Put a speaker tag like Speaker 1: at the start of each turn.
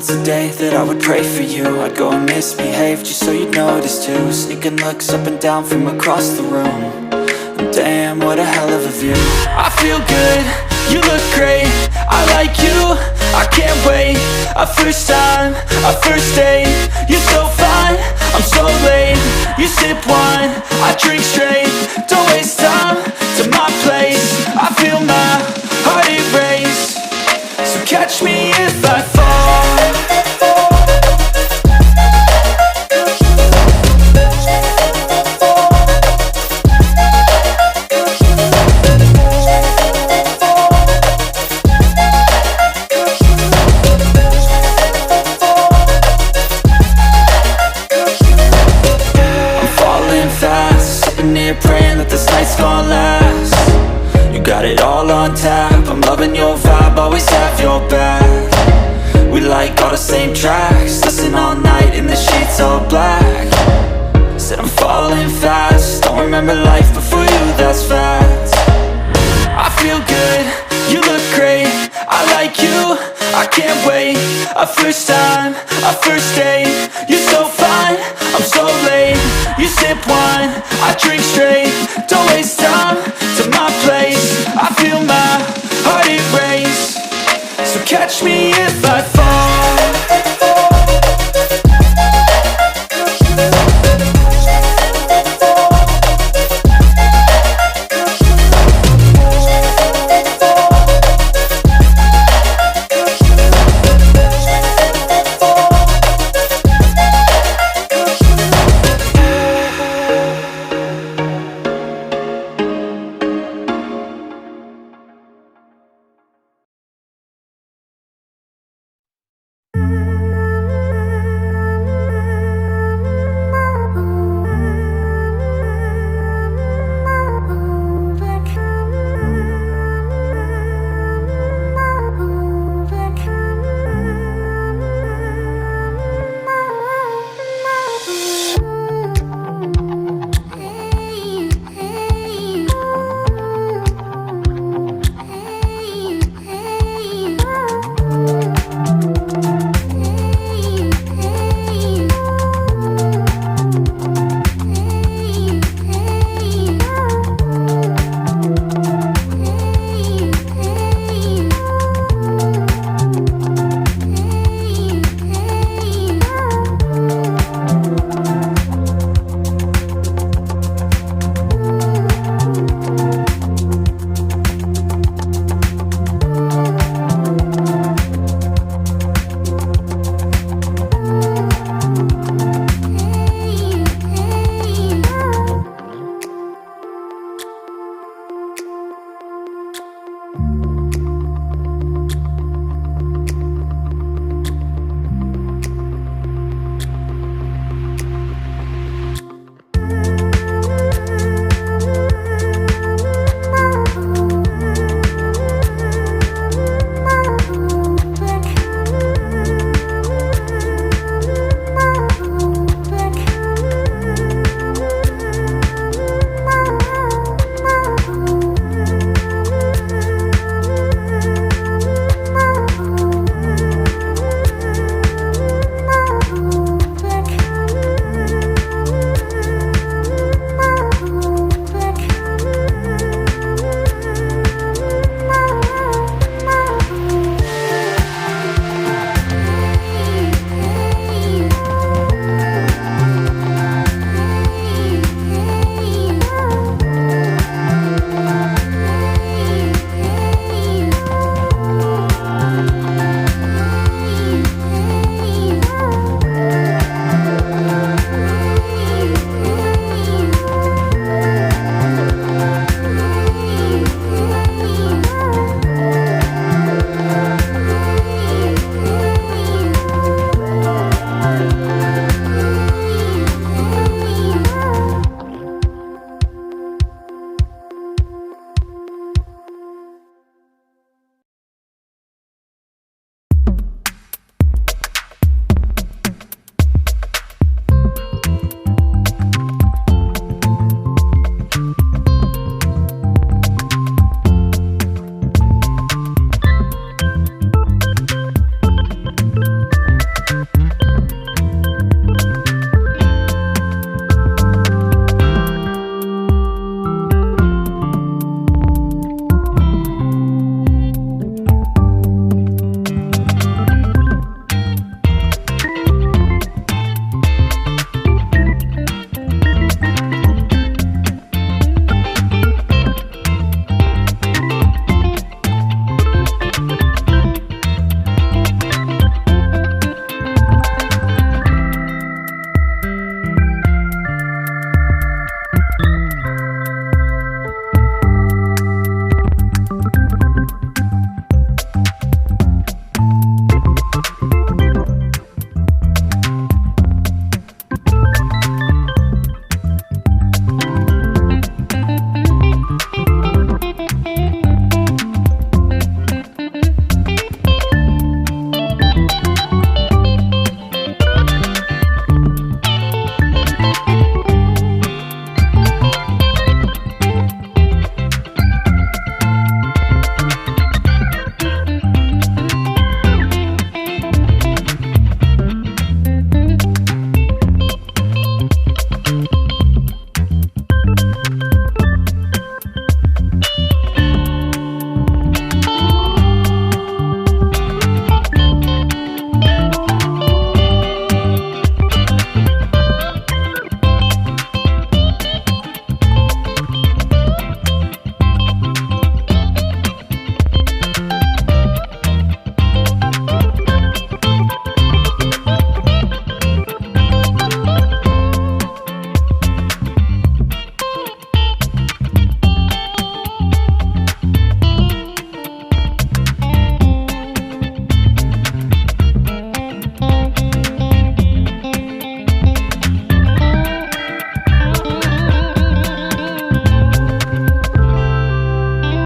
Speaker 1: once a day that I would pray for you. I'd go and misbehave just so you'd notice too. Sneaking looks up and down from across the room. And damn, what a hell of a view. I feel good, you look great, I like you, I can't wait. A first time, a first date, you're so fine, I'm so late. You sip wine, I drink straight, don't waste time to my place. I feel my heart erase, so catch me if I fall. Praying that this night's gonna last. You got it all on tap, I'm loving your vibe, always have your back. We like all the same tracks, listen all night in the sheets all black. Said I'm falling fast, don't remember life before you, that's fact. I feel good, you look great, I like you, I can't wait. A first time, a first date, you're so fine, I'm so late. You sip wine, I drink straight, don't waste time to my place. I feel my heart erase, so catch me if I fall.